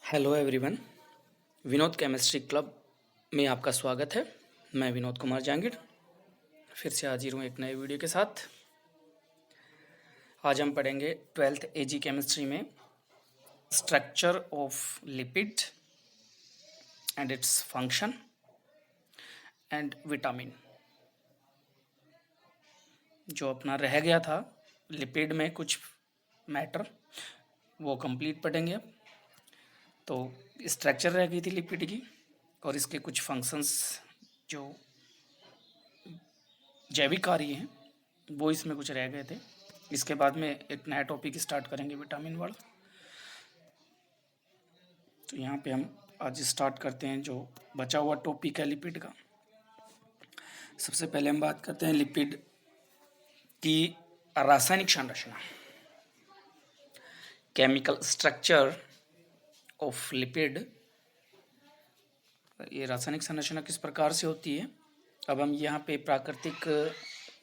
Hello everyone. Vinod chemistry club में आपका स्वागत है। मैं विनोद कुमार जांगिड़ फिर से हाजिर हूँ एक नए वीडियो के साथ। आज हम पढ़ेंगे 12th एजी केमिस्ट्री में structure of lipid and its function and vitamin. जो अपना रह गया था लिपिड में कुछ मैटर, वो कंप्लीट पढ़ेंगे अब। तो स्ट्रक्चर रह गई थी लिपिड की और इसके कुछ फंक्शंस जो जैविक कार्य हैं वो इसमें कुछ रह गए थे। इसके बाद में एक नया टॉपिक स्टार्ट करेंगे विटामिन वाला। तो यहाँ पे हम आज स्टार्ट करते हैं जो बचा हुआ टॉपिक है लिपिड का। सबसे पहले हम बात करते हैं लिपिड की रासायनिक संरचना, केमिकल स्ट्रक्चर ऑफ लिपिड। ये रासायनिक संरचना किस प्रकार से होती है। अब हम यहाँ पे प्राकृतिक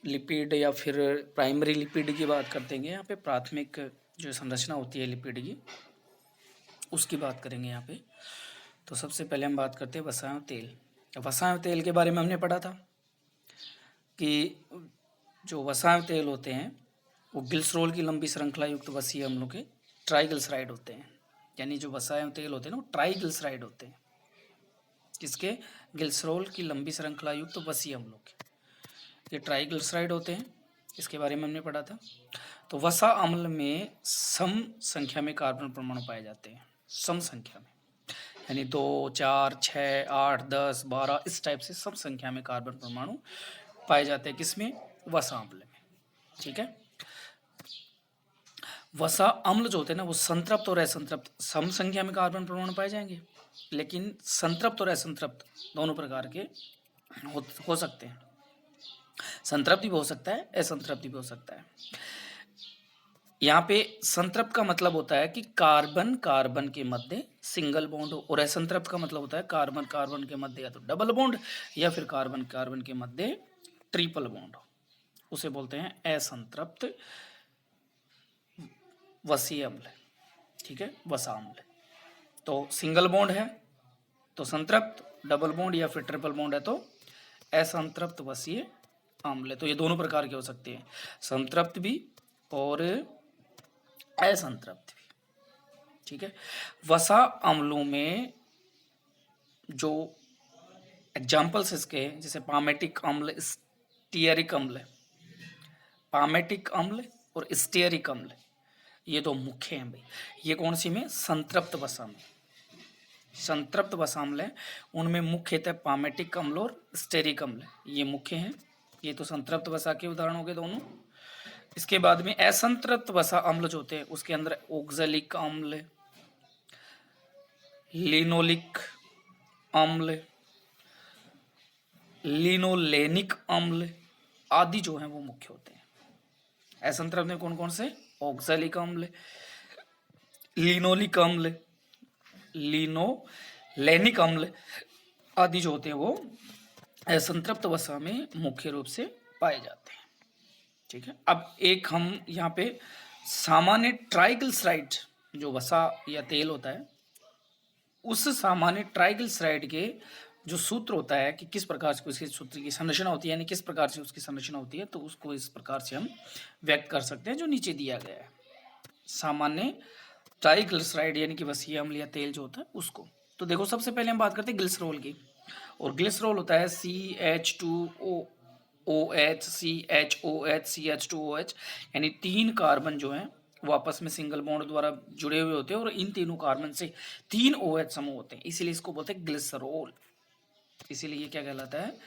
लिपिड या फिर प्राइमरी लिपिड की बात करते हैं। यहाँ पे प्राथमिक जो संरचना होती है लिपिड की उसकी बात करेंगे यहाँ पे। तो सबसे पहले हम बात करते हैं वसा तेल। वसा तेल के बारे में हमने पढ़ा था कि जो वसा तेल होते हैं वो ग्लिसरॉल की लंबी श्रृंखला युक्त वसीय अम्लों के ट्राइग्लिसराइड होते हैं। यानी जो वसा तेल होते हैं ना वो ट्राइग्लिसराइड होते हैं। किसके? ग्लिसरॉल की लंबी श्रृंखला युक्त वसीय अम्लों के ये ट्राइग्लिसराइड होते हैं। इसके बारे में हमने पढ़ा था। तो वसा अम्ल में सम संख्या में कार्बन परमाणु पाए जाते हैं। सम संख्या में यानी 2, 4, 6, 8, 10, 12 इस टाइप से सम संख्या में कार्बन परमाणु पाए जाते हैं। किसमें? वसा अम्ल में। ठीक है। वसा अम्ल जो होते हैं ना वो संतृप्त और असंतृप्त सम संख्या में कार्बन परमाणु पाए जाएंगे, लेकिन संतृप्त और असंतृप्त दोनों प्रकार के हो सकते हैं। संतृप्त भी हो सकता है, असंतृप्त भी हो सकता है। यहाँ पे संतृप्त का मतलब होता है कि कार्बन कार्बन के मध्य सिंगल बॉन्ड हो, और असंतृप्त का मतलब होता है कार्बन कार्बन के मध्य या तो डबल बॉन्ड या फिर कार्बन कार्बन के मध्य ट्रिपल बॉन्ड हो। उसे बोलते हैं असंतृप्त वसीय अम्ल। ठीक है, वसा अम्ल। तो सिंगल बॉन्ड है तो संतृप्त, डबल बॉन्ड या फिर ट्रिपल बॉन्ड है तो असंतृप्त वसीय अम्ल। तो ये दोनों प्रकार के हो सकते हैं, संतृप्त भी और असंतृप्त भी। ठीक है। वसा अम्लों में जो एग्जाम्पल्स इसके जैसे पामेटिक अम्ल, स्टीयरिक अम्ल, पामेटिक अम्ल और स्टीयरिक अम्ल, ये दो मुख्य हैं भाई। ये कौन सी में? संतृप्त वसा में। संतृप्त वसा अम्ल है उनमें मुख्यतः पामेटिक अम्ल और स्टेरिक अम्ल ये मुख्य हैं। ये तो संतृप्त वसा के उदाहरण हो गए दोनों। इसके बाद में असंतृप्त वसा अम्ल जो होते हैं उसके अंदर ऑक्सैलिक अम्ल, लिनोलिक अम्ल, लिनोलेनिक अम्ल आदि जो हैं वो मुख्य होते हैं। असंतृप्त में कौन कौन से? ऑक्सैलिक अम्ल, लिनोलिक अम्ल, लिनोलेनिक अम्ल आदि जो होते हैं वो असंतृप्त वसा में मुख्य रूप से पाए जाते हैं। ठीक है। अब एक हम यहाँ पे सामान्य ट्राइग्लिसराइड जो वसा या तेल होता है उस सामान्य ट्राइग्लिसराइड के जो सूत्र होता है कि किस प्रकार से उसके सूत्र की संरचना होती है, यानी किस प्रकार से उसकी संरचना होती है, तो उसको इस प्रकार से हम व्यक्त कर सकते हैं जो नीचे दिया गया है। सामान्य ट्राइग्लिसराइड यानी कि वसीय अम्ल या तेल जो होता है उसको। तो देखो सबसे पहले हम बात करते हैं ग्लिसरॉल की, और ग्लिसरॉल होता है CH2OH CHOH CH2OH, यानी 3 कार्बन जो हैं वो आपस में सिंगल बॉन्ड द्वारा जुड़े हुए होते हैं और इन तीनों कार्बन से 3 OH समूह होते हैं, इसीलिए इसको बोलते हैं ग्लिसरॉल। इसीलिए ये क्या कहलाता है?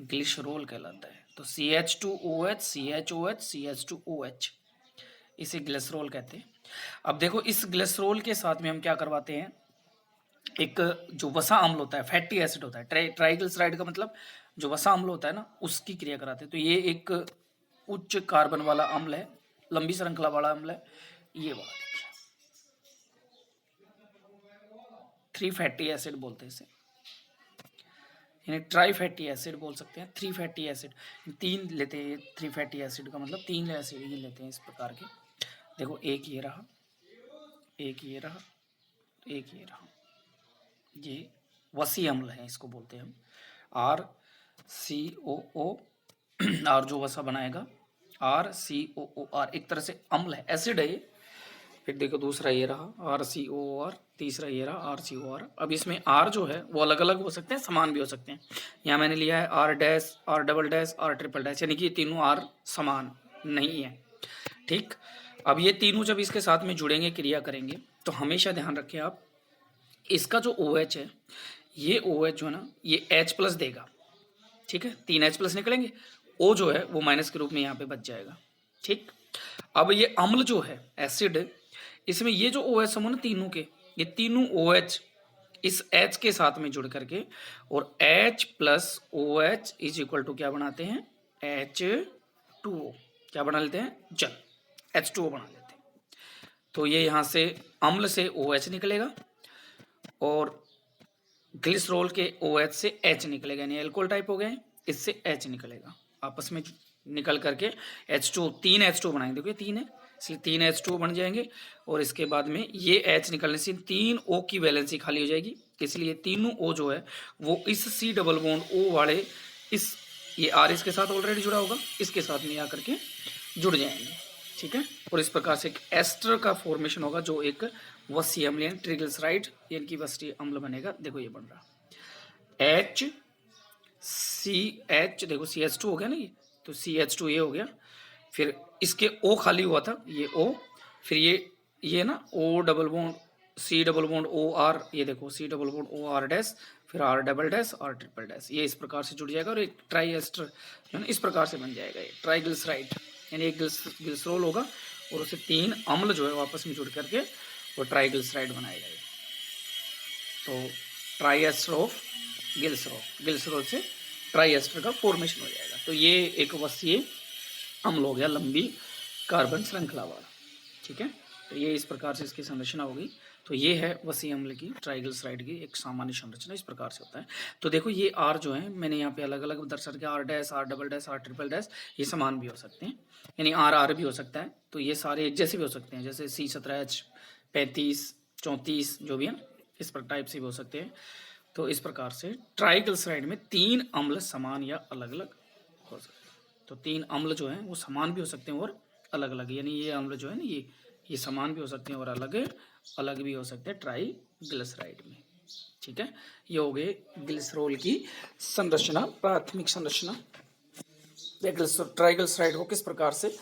ग्लिसरॉल कहलाता है। तो CH2OH CHOH CH2OH इसे ग्लिसरॉल कहते हैं। अब देखो इस ग्लिसरॉल के साथ में हम क्या करवाते हैं, एक जो वसा अम्ल होता है, फैटी एसिड होता है, ट्राइग्लिसराइड का मतलब जो वसा अम्ल होता है ना उसकी क्रिया कराते हैं। तो ये एक उच्च कार्बन वाला अम्ल है, लंबी श्रृंखला वाला अम्ल है। ये वाला देखिए 3 फैटी एसिड बोलते हैं इसे, यानी ट्राई फैटी एसिड बोल सकते हैं। 3 फैटी एसिड, 3 लेते हैं। 3 फैटी एसिड का मतलब 3 एसिड ही लेते हैं इस प्रकार के। देखो एक ये रहा, एक ये रहा, एक ये रहा। ये वसी अम्ल है, इसको बोलते हैं हम RCOO। और जो वसा बनाएगा RCOOR, एक तरह से अम्ल है, एसिड है ये। फिर देखो दूसरा ये रहा RCOR, तीसरा ये रहा RCOR। अब इसमें R जो है वो अलग अलग हो सकते हैं, समान भी हो सकते हैं। यहाँ मैंने लिया है R dash, R double dash, R triple dash, यानी कि ये तीनों R समान नहीं है। ठीक, अब ये तीनों जब इसके साथ में जुड़ेंगे, क्रिया करेंगे, तो हमेशा ध्यान रखें आप, इसका जो OH है, ये OH जो है ना, ये H प्लस देगा। ठीक है, 3 H प्लस निकलेंगे, O जो है वो माइनस के रूप में यहाँ पे बच जाएगा। ठीक, अब ये अम्ल जो है, एसिड, इसमें ये जो OH समूह ना तीनों के, ये तीनों OH इस H के साथ में जुड़ करके और H plus OH is equal to क्या बनाते हैं, H2O। क्या बना लेते हैं, जल, H2O बना लेते हैं। तो ये यहाँ से अम्ल से OH निकलेगा और ग्लिसरॉल के OH से H निकलेगा, यानी एल्कोहल टाइप हो गए, इससे H निकलेगा, आपस में निकल करके H2, 3 H2 बनाएंगे। देखो ये 3 है, इसलिए 3 H2 बन जाएंगे और इसके बाद में ये H निकलने से 3 O की वैलेंसी खाली हो जाएगी, इसलिए तीनों O जो है वो इस C डबल बॉन्ड O वाले इस, ये R इसके साथ ऑलरेडी जुड़ा होगा, इसके साथ में आकर के जुड़ जाएंगे। ठीक है, और इस प्रकार से एक एस्टर का फॉर्मेशन होगा जो एक वसी अम्ल यानी ट्रिग्लिसराइड यानी कि वसी अम्ल बनेगा। देखो ये बन रहा HCH, देखो CH2 हो गया ना ये, तो CH2 ये हो गया, फिर इसके O खाली हुआ था, ये O, फिर ये ना O double bond C double bond OR, ये देखो C double bond OR dash, फिर R double dash R triple dash, ये इस प्रकार से जुड़ जाएगा और एक ट्राई एस्टर जो है इस प्रकार से बन जाएगा, ये ट्राइग्लिसराइड, यानी एक ग्लिसरॉल होगा और उसे 3 अम्ल जो है आपस में जुड़ करके वो ट्राइग्लिसराइड बनाएगा ये। तो ट्राई एस्टर ऑफ ग्लिसरॉल से ट्राई एस्टर का फॉर्मेशन हो जाएगा। तो ये एक वसीय अम्ल हो गया, लंबी कार्बन श्रृंखला वाला। ठीक है, तो ये इस प्रकार से इसकी संरचना होगी। तो ये है वसीय अम्ल की, ट्राइग्लिसराइड की एक सामान्य संरचना, इस प्रकार से होता है। तो देखो ये R जो है मैंने यहाँ पे अलग अलग दर्शा किया, R dash, R double dash, R triple dash, ये समान भी हो सकते हैं, यानी RR भी हो सकता है। तो ये सारे एक जैसे भी हो सकते हैं, जैसे C17H 35 34 जो भी है इस पर टाइप से भी हो सकते हैं। तो इस प्रकार से ट्राइग्लिसराइड में 3 अम्ल समान या अलग अलग हो सकते हैं। तो 3 अम्ल जो हैं वो समान भी हो सकते हैं और अलग अलग, यानी ये अम्ल जो है ना ये समान भी हो सकते हैं और अलग अलग भी हो सकते हैं ट्राइग्लिसराइड में। ठीक है, ये हो गए ग्लिसरॉल की संरचना, प्राथमिक संरचना। ट्राइग्लिसराइड को किस प्रकार से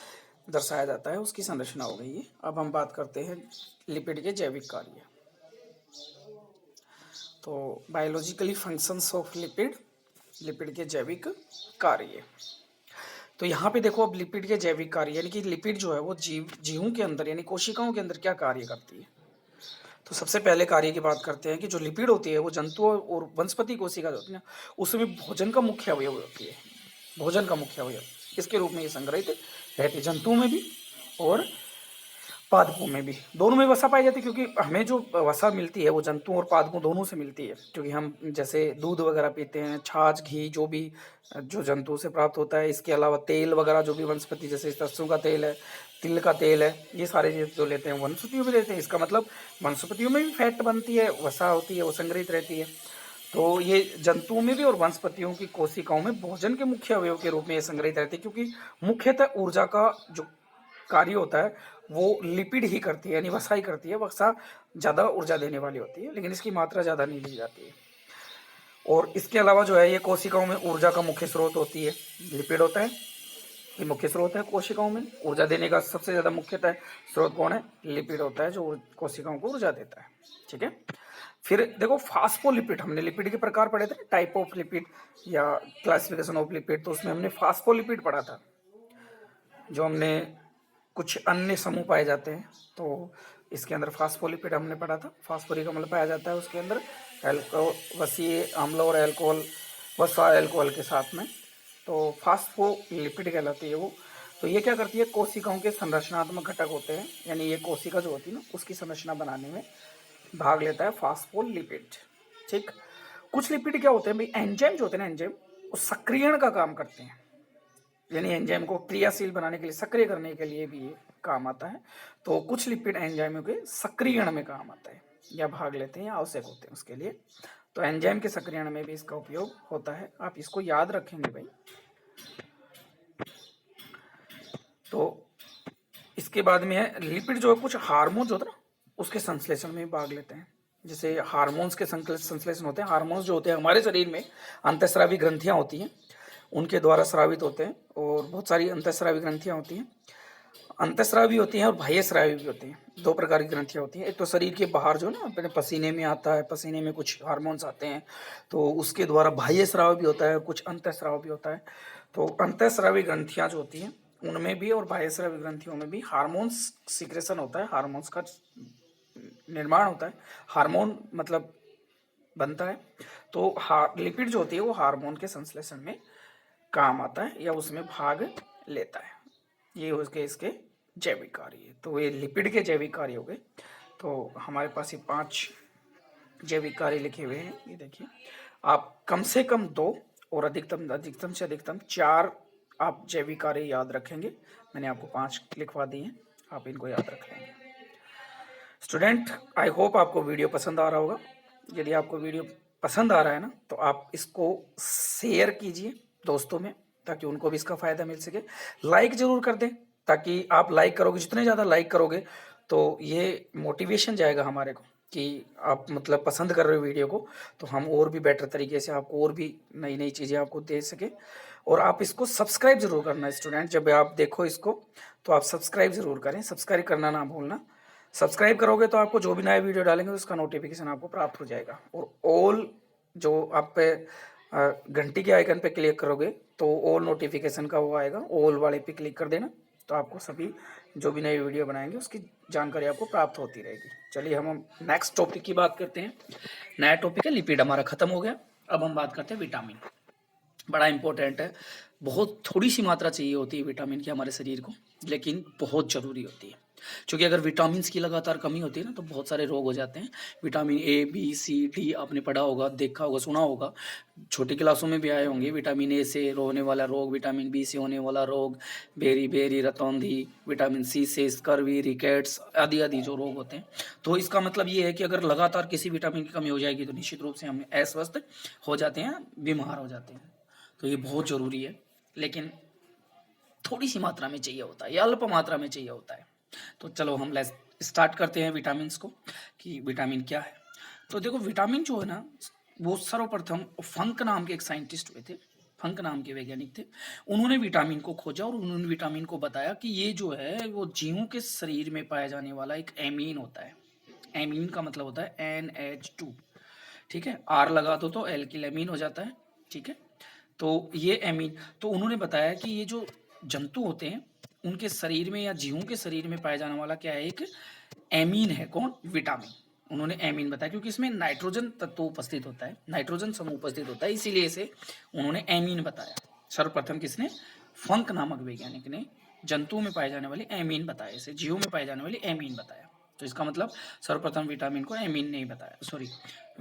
दर्शाया जाता है उसकी संरचना हो गई है। अब हम बात करते हैं लिपिड के जैविक कार्य। तो biologically functions of lipid, lipid के जैविक कार्य। तो यहाँ पे देखो अब लिपिड के जैविक कार्य, यानी कि लिपिड जो है वो जीवों के अंदर यानी कोशिकाओं के अंदर क्या कार्य करती है। तो सबसे पहले कार्य की बात करते हैं कि जो लिपिड होती है वो जंतुओं और वनस्पति कोशिका जो होती है उसमें भोजन का मुख्य अवयव होती है, भोजन का मुख्य अवयव इसके रूप में ये संग्रहित रहती है, जंतुओं में भी और पादपों में भी, दोनों में वसा पाई जाती है। क्योंकि हमें जो वसा मिलती है वो जंतुओं और पादपों दोनों से मिलती है, क्योंकि हम जैसे दूध वगैरह पीते हैं, छाछ घी जो भी जो जंतुओं से प्राप्त होता है, इसके अलावा तेल वगैरह जो भी वनस्पति जैसे सरसों का तेल है, तिल का तेल है, ये सारे चीज़ जो लेते हैं वनस्पतियों में लेते हैं। इसका मतलब वनस्पतियों में भी फैट बनती है, वसा होती है, वो संग्रहित रहती है। तो ये जंतुओं में भी और वनस्पतियों की कोशिकाओं में भोजन के मुख्य अवयव के रूप में ये संग्रहित रहती है, क्योंकि मुख्यतः ऊर्जा का जो कार्य होता है वो लिपिड ही करती है, यानी वसा ही करती है। वसा ज़्यादा ऊर्जा देने वाली होती है, लेकिन इसकी मात्रा ज़्यादा नहीं ली जाती है। और इसके अलावा जो है ये कोशिकाओं में ऊर्जा का मुख्य स्रोत होती है, लिपिड होता है, ये मुख्य स्रोत है कोशिकाओं में ऊर्जा देने का। सबसे ज़्यादा मुख्यतः स्रोत कौन है, लिपिड होता है जो कोशिकाओं को ऊर्जा देता है। ठीक है, फिर देखो फास्फोलिपिड, हमने लिपिड के प्रकार पढ़े थे, टाइप ऑफ लिपिड या क्लासिफिकेशन ऑफ लिपिड, तो उसमें हमने फास्फोलिपिड पढ़ा था, जो हमने कुछ अन्य समूह पाए जाते हैं। तो इसके अंदर फास्फोलिपिड हमने पढ़ा था, फास्फोरिक अम्ल पाया जाता है उसके अंदर, वसीय अम्ल और अल्कोहल, वसा अल्कोहल के साथ में, तो फास्फोलिपिड कहलाती है वो। तो ये क्या करती है, कोशिकाओं के संरचनात्मक घटक होते हैं, यानी ये कोशिका जो होती है ना उसकी संरचना बनाने में भाग लेता है फास्फोलिपिड। ठीक, कुछ लिपिड क्या होते हैं भाई, एंजाइम जो होते हैं ना, एंजाइम वो सक्रियण का काम करते हैं, यानी एंजाइम को क्रियाशील बनाने के लिए, सक्रिय करने के लिए भी ये काम आता है। तो कुछ लिपिड एंजाइमों के सक्रियण में काम आता है। या भाग लेते हैं या आवश्यक होते हैं उसके लिए। तो एंजाइम के सक्रियण में भी इसका उपयोग होता है, आप इसको याद रखेंगे भाई। तो इसके बाद में है लिपिड जो है कुछ हार्मोन जो होता है ना उसके संश्लेषण में भाग लेते हैं। जैसे हार्मोन्स के संश्लेषण होते हैं। हार्मोन्स जो होते हैं हमारे शरीर में अंतःस्रावी ग्रंथियां होती हैं, उनके द्वारा स्रावित होते हैं, और बहुत सारी अंतःस्रावी ग्रंथियां होती हैं। अंतःस्रावी होती हैं और बाह्यस्रावी भी होती हैं। दो प्रकार की ग्रंथियां होती हैं। एक तो शरीर के बाहर जो ना अपने पसीने में आता है, पसीने में कुछ हार्मोन्स आते हैं, तो उसके द्वारा बाह्यस्राव भी होता है, कुछ अंतःस्राव भी होता है। तो अंतःस्रावी ग्रंथियां जो होती हैं उनमें भी और बाह्यस्रावी ग्रंथियों में भी हार्मोन्स सिक्रेशन होता है, हार्मोन्स का निर्माण होता है। हार्मोन मतलब बनता है। तो लिपिड जो होती है वो हार्मोन के संश्लेषण में काम आता है या उसमें भाग लेता है। ये उसके इसके जैविक कार्य। तो ये लिपिड के जैविक कार्य हो गए। तो हमारे पास ये 5 जैविक कार्य लिखे हुए हैं। ये देखिए, आप कम से कम 2 और अधिकतम से अधिकतम 4 आप जैविक कार्य याद रखेंगे। मैंने आपको 5 लिखवा दिए हैं, आप इनको याद रख लेंगे। स्टूडेंट, आई होप आपको वीडियो पसंद आ रहा होगा। यदि आपको वीडियो पसंद आ रहा है ना तो आप इसको शेयर कीजिए दोस्तों में, ताकि उनको भी इसका फ़ायदा मिल सके। लाइक ज़रूर कर दें, ताकि आप लाइक करोगे, जितने ज़्यादा लाइक करोगे तो ये मोटिवेशन जाएगा हमारे को कि आप मतलब पसंद कर रहे हो वीडियो को, तो हम और भी बेटर तरीके से आपको और भी नई नई चीज़ें आपको दे सके। और आप इसको सब्सक्राइब ज़रूर करना स्टूडेंट। जब आप देखो इसको तो आप सब्सक्राइब ज़रूर करें, सब्सक्राइब करना ना भूलना। सब्सक्राइब करोगे तो आपको जो भी नया वीडियो डालेंगे तो उसका नोटिफिकेशन आपको प्राप्त हो जाएगा। और ऑल जो आप पे घंटी के आइकन पे क्लिक करोगे तो ऑल नोटिफिकेशन का वो आएगा, ऑल वाले पे क्लिक कर देना, तो आपको सभी जो भी नई वीडियो बनाएंगे उसकी जानकारी आपको प्राप्त होती रहेगी। चलिए हम नेक्स्ट टॉपिक की बात करते हैं। नया टॉपिक है लिपिड, हमारा खत्म हो गया। अब हम बात करते हैं विटामिन। बड़ा इंपॉर्टेंट है, बहुत थोड़ी सी मात्रा चाहिए होती है विटामिन की हमारे शरीर को, लेकिन बहुत ज़रूरी होती है। क्योंकि अगर विटामिन की लगातार कमी होती है ना तो बहुत सारे रोग हो जाते हैं। Vitamin A B C D आपने पढ़ा होगा, देखा होगा, सुना होगा, छोटी क्लासों में भी आए होंगे। विटामिन ए से होने वाला रोग, विटामिन बी से होने वाला रोग, बेरी बेरी रतौंधी, विटामिन सी से स्कर्वी, रिकेट्स आदि आदि जो रोग होते हैं। तो इसका मतलब ये है कि अगर लगातार किसी विटामिन की कमी हो जाएगी तो निश्चित रूप से हम अस्वस्थ हो जाते हैं, बीमार हो जाते हैं। तो ये बहुत ज़रूरी है, लेकिन थोड़ी सी मात्रा में चाहिए होता है या अल्प मात्रा में चाहिए होता है। तो चलो हम स्टार्ट करते हैं विटामिन को, कि विटामिन क्या है। तो देखो, विटामिन जो है ना वो सर्वप्रथम फंक नाम के एक साइंटिस्ट हुए थे, फंक नाम के वैज्ञानिक थे। उन्होंने विटामिन को खोजा और उन्होंने विटामिन को बताया कि ये जो है वो जीवों के शरीर में पाया जाने वाला एक एमीन होता है। एमीन का मतलब होता है NH2, ठीक है। आर लगा दो तो एल्किल एमीन हो जाता है, ठीक है। तो ये एमीन, तो उन्होंने बताया कि ये जो जंतु होते हैं उनके शरीर में या जीवों के शरीर में पाया जाने वाला क्या है, एक एमीन है। कौन? विटामिन। उन्होंने एमीन बताया क्योंकि इसमें नाइट्रोजन तत्व उपस्थित होता है, नाइट्रोजन समूह उपस्थित होता है, इसीलिए इसे उन्होंने एमीन बताया। सर्वप्रथम किसने? फंक नामक वैज्ञानिक ने जंतुओं में पाए जाने वाले एमीन बताया, इसे जीवों में पाए जाने वाले एमीन बताया। तो इसका मतलब सर्वप्रथम विटामिन को एमीन नहीं बताया, सॉरी,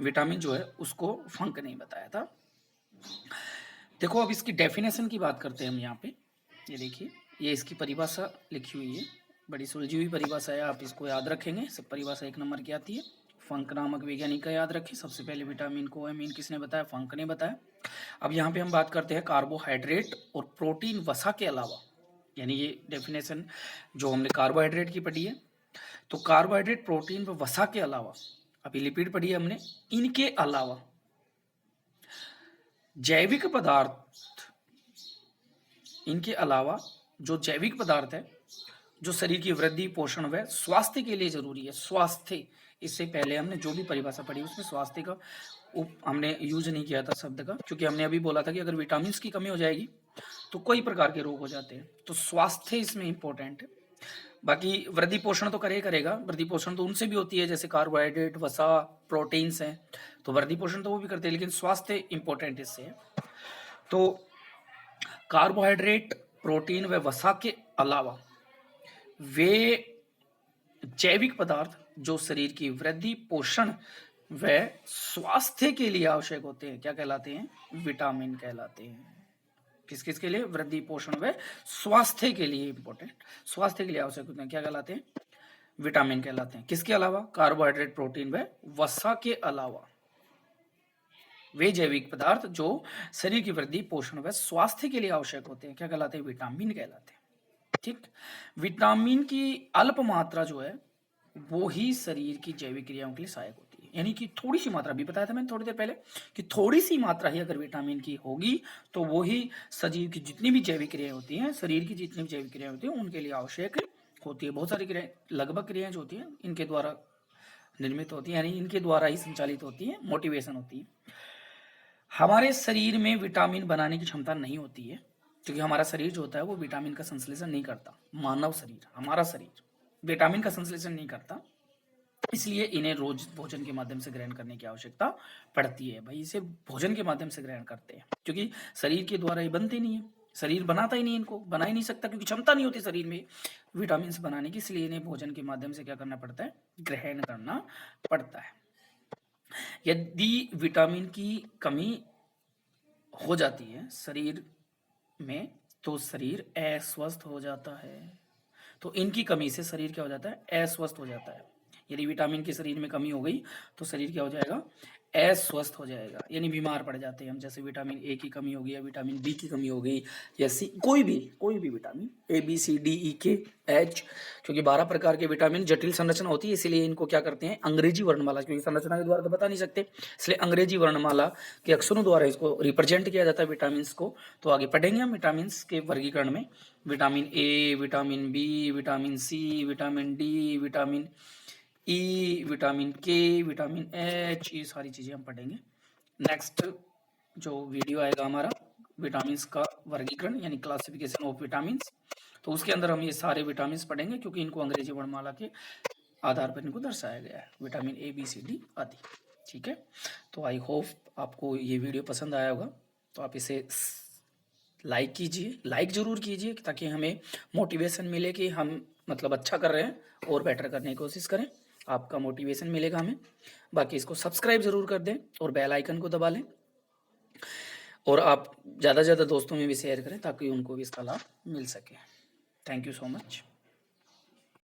विटामिन जो है उसको फंक नहीं बताया था। देखो, अब इसकी डेफिनेशन की बात करते हैं हम यहाँ पे। ये देखिए, ये इसकी परिभाषा लिखी हुई है, बड़ी सुलझी हुई परिभाषा है, आप इसको याद रखेंगे। सब परिभाषा 1 नंबर की आती है। फंक नामक वैज्ञानिक का याद रखें। सबसे पहले विटामिन को एमीन किसने बताया? फंक ने बताया। अब यहाँ पे हम बात करते हैं कार्बोहाइड्रेट और प्रोटीन वसा के अलावा, यानी ये डेफिनेशन जो हमने कार्बोहाइड्रेट की पढ़ी है, तो कार्बोहाइड्रेट, प्रोटीन व वसा के अलावा, अभी लिपिड पढ़ी है हमने, इनके अलावा जैविक पदार्थ, इनके अलावा जो जैविक पदार्थ है जो शरीर की वृद्धि, पोषण व स्वास्थ्य के लिए जरूरी है। स्वास्थ्य, इससे पहले हमने जो भी परिभाषा पढ़ी उसमें स्वास्थ्य का हमने यूज नहीं किया था शब्द का, क्योंकि हमने अभी बोला था कि अगर विटामिन की कमी हो जाएगी तो कई प्रकार के रोग हो जाते हैं। तो स्वास्थ्य इसमें इंपॉर्टेंट है। बाकी वृद्धि पोषण तो करेगा, वृद्धि पोषण तो उनसे भी होती है, जैसे कार्बोहाइड्रेट, वसा, प्रोटीन्स हैं, तो वृद्धि पोषण तो वो भी करते हैं, लेकिन स्वास्थ्य इंपॉर्टेंट इससे है। तो कार्बोहाइड्रेट, प्रोटीन व वसा के अलावा वे जैविक पदार्थ जो शरीर की वृद्धि, पोषण व स्वास्थ्य के लिए आवश्यक होते हैं, क्या कहलाते हैं? विटामिन कहलाते हैं। किस किस के लिए? वृद्धि, पोषण व स्वास्थ्य के लिए इंपॉर्टेंट, स्वास्थ्य के लिए आवश्यक होते हैं, क्या कहलाते हैं? विटामिन कहलाते हैं। किसके अलावा? कार्बोहाइड्रेट, प्रोटीन व वसा के अलावा वे जैविक पदार्थ जो शरीर की वृद्धि, पोषण व स्वास्थ्य के लिए आवश्यक होते हैं क्या कहलाते हैं? विटामिन कहलाते हैं। ठीक, विटामिन की अल्प मात्रा जो है वो ही शरीर की जैविक क्रियाओं के लिए सहायक होती है। यानी कि थोड़ी सी मात्रा, भी बताया था मैंने थोड़ी देर पहले कि थोड़ी सी मात्रा ही अगर विटामिन की होगी तो वो ही सजीव की जितनी भी जैविक क्रियाएं होती हैं, शरीर की जितनी भी जैविक क्रियाएं होती हैं उनके लिए आवश्यक होती है। बहुत सारी क्रियाएं, लगभग क्रियाएं जो होती हैं इनके द्वारा निर्मित होती है, यानी इनके द्वारा ही संचालित होती है, मोटिवेशन होती है। हमारे शरीर में विटामिन बनाने की क्षमता नहीं होती है, क्योंकि हमारा शरीर जो होता है वो विटामिन का संश्लेषण नहीं करता। मानव शरीर, हमारा शरीर विटामिन का संश्लेषण नहीं करता, इसलिए इन्हें रोज भोजन के माध्यम से ग्रहण करने की आवश्यकता पड़ती है। भाई इसे भोजन के माध्यम से ग्रहण करते हैं, क्योंकि शरीर के द्वारा ये बनते नहीं है, शरीर बनाता ही नहीं, इनको बना ही नहीं सकता, क्योंकि क्षमता नहीं होती शरीर में विटामिन बनाने की, इसलिए इन्हें भोजन के माध्यम से क्या करना पड़ता है? ग्रहण करना पड़ता है। यदि विटामिन की कमी हो जाती है शरीर में तो शरीर अस्वस्थ हो जाता है। तो इनकी कमी से शरीर क्या हो जाता है? अस्वस्थ हो जाता है। यदि विटामिन की शरीर में कमी हो गई तो शरीर क्या हो जाएगा? अस्वस्थ हो जाएगा, यानी बीमार पड़ जाते हैं हम। जैसे विटामिन ए की कमी हो गई या विटामिन बी की कमी हो गई या सी, कोई भी vitamin A, B, C, D, E, K, H, क्योंकि 12 प्रकार के विटामिन जटिल संरचना होती है, इसीलिए इनको क्या करते हैं? अंग्रेजी वर्णमाला, क्योंकि संरचना के द्वारा तो बता नहीं सकते, इसलिए अंग्रेजी वर्णमाला के अक्षरों द्वारा इसको रिप्रेजेंट किया जाता है विटामिन को। तो आगे पढ़ेंगे हम विटामिन के वर्गीकरण में। Vitamin A, vitamin B, vitamin C, vitamin D, vitamin E, vitamin K, vitamin H, ये सारी चीज़ें हम पढ़ेंगे। नेक्स्ट जो वीडियो आएगा हमारा विटामिन का वर्गीकरण यानी क्लासिफिकेशन ऑफ विटामिन, तो उसके अंदर हम ये सारे विटामिन पढ़ेंगे, क्योंकि इनको अंग्रेजी वर्णमाला के आधार पर इनको दर्शाया गया है, vitamin A, B, C, D आदि। ठीक है, तो आई होप आपको ये वीडियो पसंद आया होगा। तो आप इसे लाइक कीजिए, लाइक ज़रूर कीजिए, ताकि हमें मोटिवेशन मिले कि हम मतलब अच्छा कर रहे हैं और बेटर करने की कोशिश करें। आपका मोटिवेशन मिलेगा हमें। बाकी इसको सब्सक्राइब ज़रूर कर दें और बेल आइकन को दबा लें, और आप ज़्यादा से ज़्यादा दोस्तों में भी शेयर करें ताकि उनको भी इसका लाभ मिल सके। Thank you so much.